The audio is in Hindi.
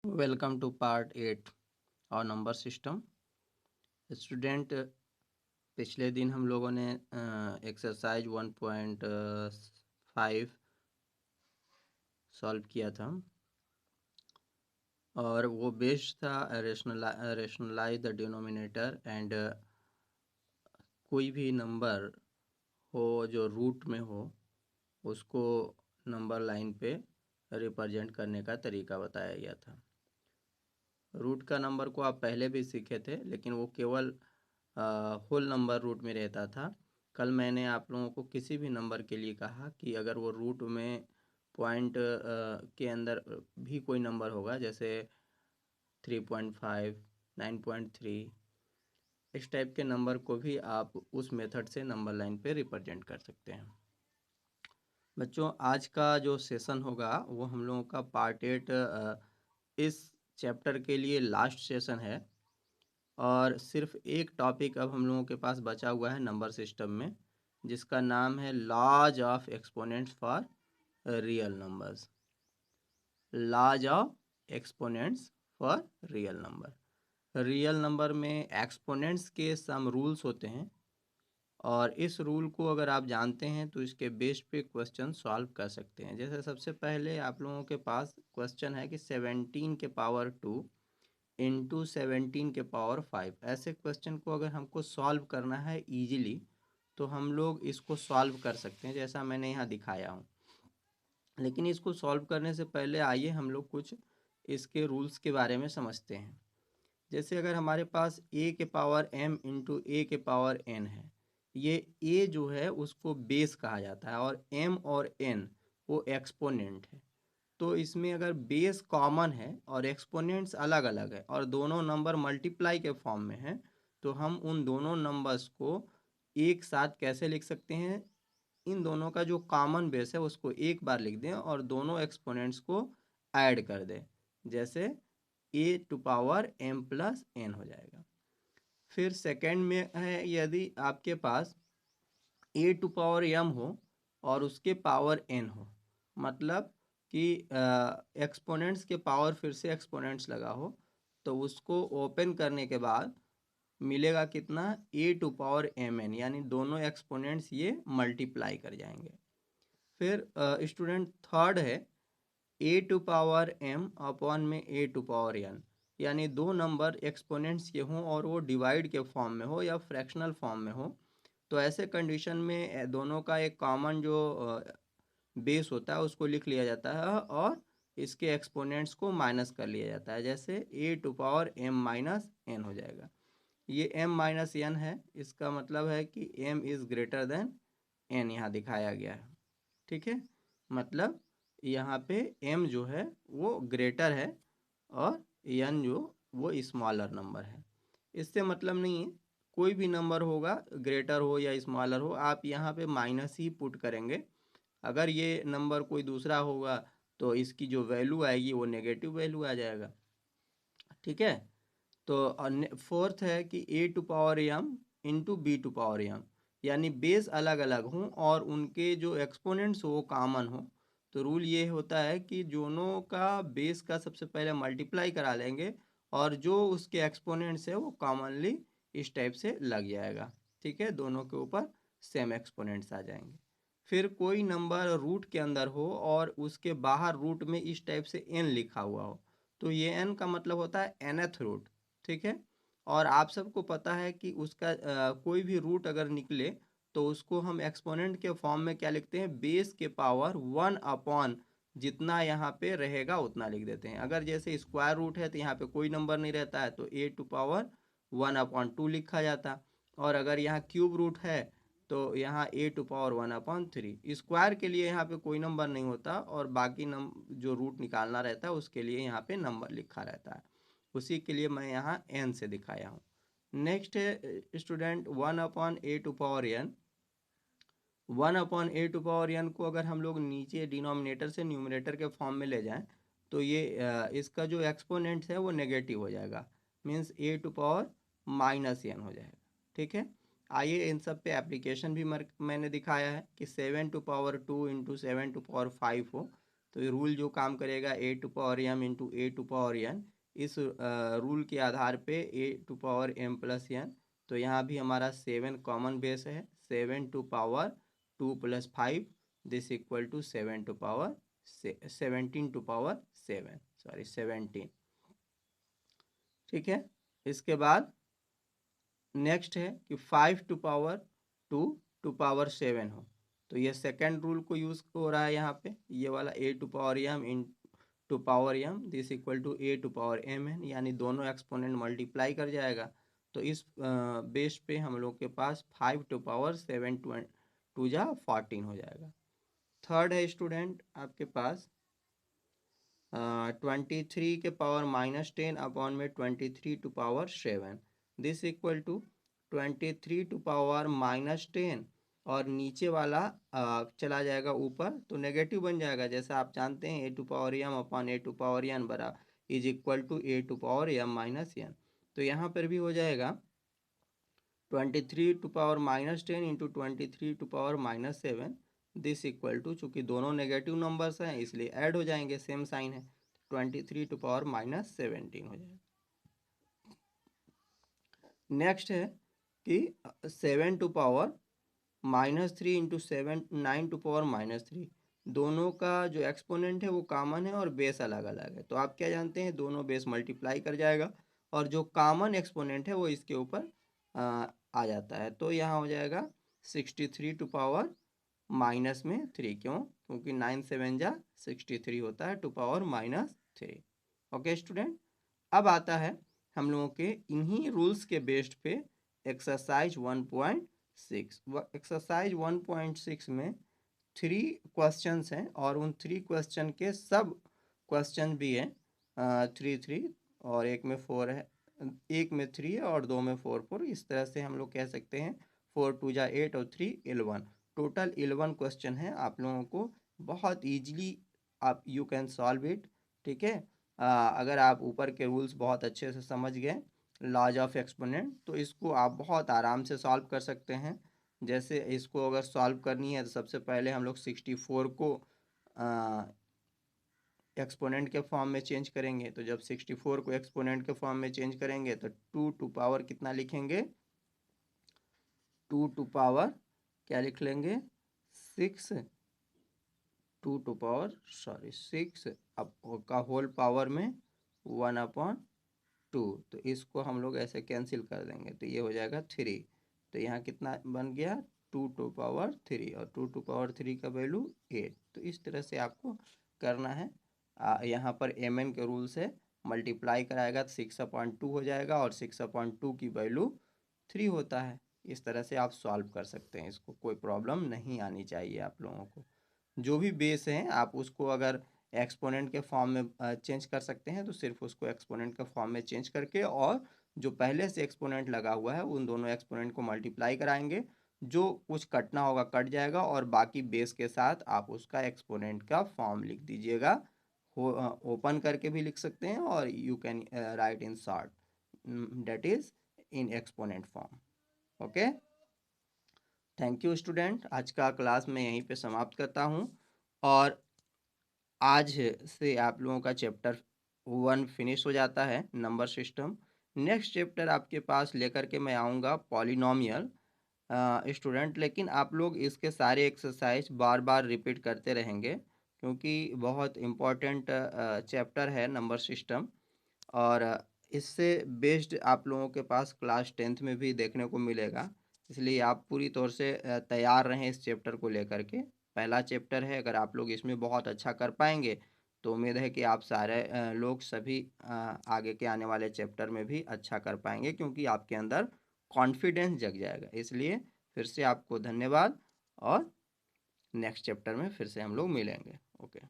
वेलकम टू पार्ट 8 और नंबर सिस्टम। स्टूडेंट, पिछले दिन हम लोगों ने एक्सरसाइज 1.5 सॉल्व किया था और वो बेस्ड था रेशनलाइज द डिनोमिनेटर एंड कोई भी नंबर हो जो रूट में हो उसको नंबर लाइन पे रिप्रेजेंट करने का तरीका बताया गया था। रूट का नंबर को आप पहले भी सीखे थे, लेकिन वो केवल होल नंबर रूट में रहता था। कल मैंने आप लोगों को किसी भी नंबर के लिए कहा कि अगर वो रूट में पॉइंट के अंदर भी कोई नंबर होगा, जैसे 3.5, 9.3, इस टाइप के नंबर को भी आप उस मेथड से नंबर लाइन पे रिप्रेजेंट कर सकते हैं। बच्चों, आज का जो सेशन होगा वो हम लोगों का पार्ट 8 इस चैप्टर के लिए लास्ट सेशन है और सिर्फ एक टॉपिक अब हम लोगों के पास बचा हुआ है नंबर सिस्टम में, जिसका नाम है laws of exponents for real numbers. Laws of exponents for real number. Real number में एक्सपोनेंट्स के सम रूल्स होते हैं और इस रूल को अगर आप जानते हैं तो इसके बेस पे क्वेश्चन सॉल्व कर सकते हैं। जैसे सबसे पहले आप लोगों के पास क्वेश्चन है कि 17 के पावर 2 इंटू 17 के पावर 5, ऐसे क्वेश्चन को अगर हमको सॉल्व करना है इजीली तो हम लोग इसको सॉल्व कर सकते हैं, जैसा मैंने यहाँ दिखाया हूँ। लेकिन इसको सॉल्व करने से पहले आइए हम लोग कुछ इसके रूल्स के बारे में समझते हैं। जैसे अगर हमारे पास a के पावर m इंटू ए के पावर n है, ये a जो है उसको बेस कहा जाता है और m और n वो एक्सपोनेंट है। तो इसमें अगर बेस कॉमन है और एक्सपोनेंट्स अलग अलग है और दोनों नंबर मल्टीप्लाई के फॉर्म में है, तो हम उन दोनों नंबर्स को एक साथ कैसे लिख सकते हैं? इन दोनों का जो कॉमन बेस है उसको एक बार लिख दें और दोनों एक्सपोनेंट्स को ऐड कर दें, जैसे a to power m plus n हो जाएगा। फिर सेकंड में है, यदि आपके पास a टू पावर m हो और उसके पावर n हो, मतलब कि एक्सपोनेंट्स के पावर फिर से एक्सपोनेंट्स लगा हो, तो उसको ओपन करने के बाद मिलेगा कितना? a टू पावर mn, यानी दोनों एक्सपोनेंट्स ये मल्टीप्लाई कर जाएंगे। फिर स्टूडेंट थर्ड है a to power m upon में a टू पावर n, यानी दो नंबर एक्सपोनेंट्स के हों और वो डिवाइड के फॉर्म में हो या फ्रैक्शनल फॉर्म में हो, तो ऐसे कंडीशन में दोनों का एक कॉमन जो बेस होता है उसको लिख लिया जाता है और इसके एक्सपोनेंट्स को माइनस कर लिया जाता है, जैसे a to power m minus n हो जाएगा। ये m माइनस n है, इसका मतलब है कि m is greater than n यहाँ दिखाया गया है। ठीक है, मतलब यहाँ पे m जो है वो ग्रेटर है और n जो वो स्मॉलर नंबर है। इससे मतलब नहीं है, कोई भी नंबर होगा, ग्रेटर हो या स्मॉलर हो, आप यहाँ पे माइनस ही पुट करेंगे। अगर ये नंबर कोई दूसरा होगा तो इसकी जो वैल्यू आएगी वो नेगेटिव वैल्यू आ जाएगा। ठीक है, तो फोर्थ है कि a to power m into b to power m, यानी बेस अलग अलग हों और उनके जो एक्सपोनेंट्स हो वो कॉमन हो। तो रूल ये होता है कि दोनों का बेस का सबसे पहले मल्टीप्लाई करा लेंगे और जो उसके एक्सपोनेंट्स है वो कॉमनली इस टाइप से लग जाएगा। ठीक है, दोनों के ऊपर सेम एक्सपोनेंट्स आ जाएंगे। फिर कोई नंबर रूट के अंदर हो और उसके बाहर रूट में इस टाइप से n लिखा हुआ हो, तो ये n का मतलब होता है nth रूट। ठीक है, और आप सबको पता है कि उसका कोई भी रूट अगर निकले तो उसको हम एक्सपोनेंट के फॉर्म में क्या लिखते हैं? बेस के पावर 1 अपॉन जितना यहाँ पे रहेगा उतना लिख देते हैं। अगर जैसे स्क्वायर रूट है तो यहाँ पे कोई नंबर नहीं रहता है तो a टू पावर 1/2 लिखा जाता, और अगर यहाँ क्यूब रूट है तो यहाँ a टू पावर 1/3। स्क्वायर के लिए यहाँ पे कोई नंबर नहीं होता और बाकी जो रूट निकालना रहता है उसके लिए यहाँ पे नंबर लिखा रहता है, उसी के लिए मैं यहाँ n से दिखाया हूँ। नेक्स्ट है student 1/a to power n। 1/a to power n को अगर हम लोग नीचे डिनोमिनेटर से न्यूमरेटर के फॉर्म में ले जाएं तो ये इसका जो एक्सपोनेंट है वो नेगेटिव हो जाएगा, means a to power minus n हो जाएगा। ठीक है, आइए इन सब पे एप्लीकेशन भी मैंने दिखाया है कि 7 to power 2 into 7 to power 5 हो तो ये रूल जो काम करेगा a to power m into a to power n, इस रूल के आधार पे a to power m plus n। तो यहाँ भी हमारा 7 कॉमन बेस है, 7 to power 2 plus 5 this equal to 7 to power 17 to power 7, sorry 17। ठीक है, इसके बाद नेक्स्ट है कि 5 टू पावर 2 टू पावर 7 हो, तो ये सेकेंड रूल को यूज़ हो रहा है यहाँ पे, ये वाला a to power m into power m this equal to a to power mn, यानी दोनों एक्सपोनेंट मल्टीप्लाई कर जाएगा। तो इस बेस पे हम लोग के पास 5 टू पावर 7 टू जा 14 हो जाएगा। थर्ड है स्टूडेंट आपके पास 23 के पावर -10 अपॉन में 23 to power 7 this equal to 23 to power -10, और नीचे वाला चला जाएगा ऊपर तो नेगेटिव बन जाएगा। जैसा आप जानते हैं a to power m upon a to power n बरा is equal to a to power m minus n। तो यहाँ पर भी हो जाएगा 23 to power -10 into 23 to power -7 this equal to, चूँकि दोनों नेगेटिव नंबर्स हैं इसलिए ऐड हो जाएंगे, सेम साइन है, 23 टू पावर -17 हो जाएगा। नेक्स्ट है कि 7 to power -3 into 7 9 to power -3, दोनों का जो एक्सपोनेंट है वो कॉमन है और बेस अलग अलग है। तो आप क्या जानते हैं, दोनों बेस मल्टीप्लाई कर जाएगा और जो कॉमन एक्सपोनेंट है वो इसके ऊपर आ जाता है। तो यहाँ हो जाएगा 63 टू पावर -3, क्योंकि 9 7 जा 63 होता है टू पावर -3। ओके स्टूडेंट, अब आता है हम लोगों के इन्हीं रूल्स के बेस्ड पे एक्सरसाइज 1.6। एक्सरसाइज 1.6 में 3 क्वेश्चंस हैं और उन 3 क्वेश्चन के सब क्वेश्चन भी हैं 3 और एक में 4 है, एक में 3 है और 2 में 4। इस तरह से हम लोग कह सकते हैं 4 2 जा 8 और 3 11, टोटल 11 क्वेश्चन है। आप लोगों को बहुत ईजिली आप यू कैन सॉल्व इट। ठीक है, अगर आप ऊपर के रूल्स बहुत अच्छे से समझ गए, लॉज ऑफ एक्सपोनेंट, तो इसको आप बहुत आराम से सॉल्व कर सकते हैं। जैसे इसको अगर सॉल्व करनी है तो सबसे पहले हम लोग 64 को एक्सपोनेंट के फॉर्म में चेंज करेंगे। तो जब 64 को एक्सपोनेंट के फॉर्म में चेंज करेंगे तो 2 टू पावर कितना लिखेंगे, 2 टू पावर क्या लिख लेंगे 6, 2 टू पावर 6 अब का होल पावर में 1/2, तो इसको हम लोग ऐसे कैंसिल कर देंगे तो ये हो जाएगा 3। तो यहाँ कितना बन गया 2 टू पावर 3 और 2 टू पावर 3 का वैल्यू 8। तो इस तरह से आपको करना है। यहाँ पर mn के रूल से मल्टीप्लाई कराएगा तो 6/2 हो जाएगा और 6/2 की वैल्यू 3 होता है। इस तरह से आप सॉल्व कर सकते हैं, इसको कोई प्रॉब्लम नहीं आनी चाहिए आप लोगों को। जो भी बेस हैं आप उसको अगर एक्सपोनेंट के फॉर्म में चेंज कर सकते हैं तो सिर्फ उसको एक्सपोनेंट के फॉर्म में चेंज करके, और जो पहले से एक्सपोनेंट लगा हुआ है उन दोनों एक्सपोनेंट को मल्टीप्लाई कराएंगे, जो कुछ कटना होगा कट जाएगा और बाकी बेस के साथ आप उसका एक्सपोनेंट का फॉर्म लिख दीजिएगा। ओपन करके भी लिख सकते हैं और you can write in short, that is in exponent form. Okay, thank you student, आज का क्लास मैं यहीं पे समाप्त करता हूँ और आज से आप लोगों का चैप्टर 1 फिनिश हो जाता है, नंबर सिस्टम। नेक्स्ट चैप्टर आपके पास लेकर के मैं आऊँगा पॉलिनोमियल स्टूडेंट, लेकिन आप लोग इसके सारे एक्सरसाइज बार बार रिपीट करते रहेंगे क्योंकि बहुत इम्पोर्टेंट चैप्टर है नंबर सिस्टम, और इससे बेस्ड आप लोगों के पास क्लास 10th में भी देखने को मिलेगा। इसलिए आप पूरी तौर से तैयार रहें इस चैप्टर को लेकर के। पहला चैप्टर है, अगर आप लोग इसमें बहुत अच्छा कर पाएंगे तो उम्मीद है कि आप सारे लोग सभी आगे के आने वाले चैप्टर में भी अच्छा कर पाएंगे, क्योंकि आपके अंदर कॉन्फिडेंस जग जाएगा। इसलिए फिर से आपको धन्यवाद और नेक्स्ट चैप्टर में फिर से हम लोग मिलेंगे। ओके।